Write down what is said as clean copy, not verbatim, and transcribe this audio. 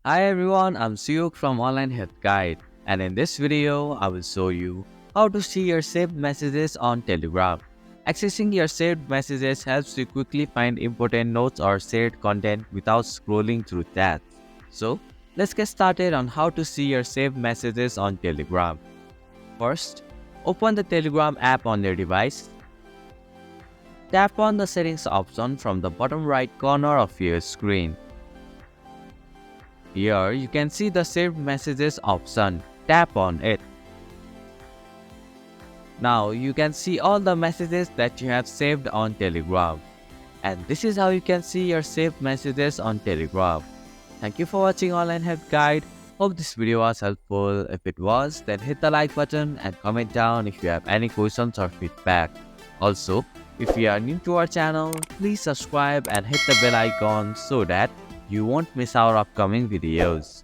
Hi everyone, I'm Suyuk from Online Health Guide, and in this video, I will show you how to see your saved messages on Telegram. Accessing your saved messages helps you quickly find important notes or shared content without scrolling through tabs. So, let's get started on how to see your saved messages on Telegram. First, open the Telegram app on your device. Tap on the settings option from the bottom right corner of your screen. Here you can see the saved messages option. Tap on it. Now you can see all the messages that you have saved on Telegram. And this is how you can see your saved messages on Telegram. Thank you for watching Online Health Guide. Hope this video was helpful. If it was, then hit the like button and comment down if you have any questions or feedback. Also, if you are new to our channel, please subscribe and hit the bell icon so that you won't miss our upcoming videos.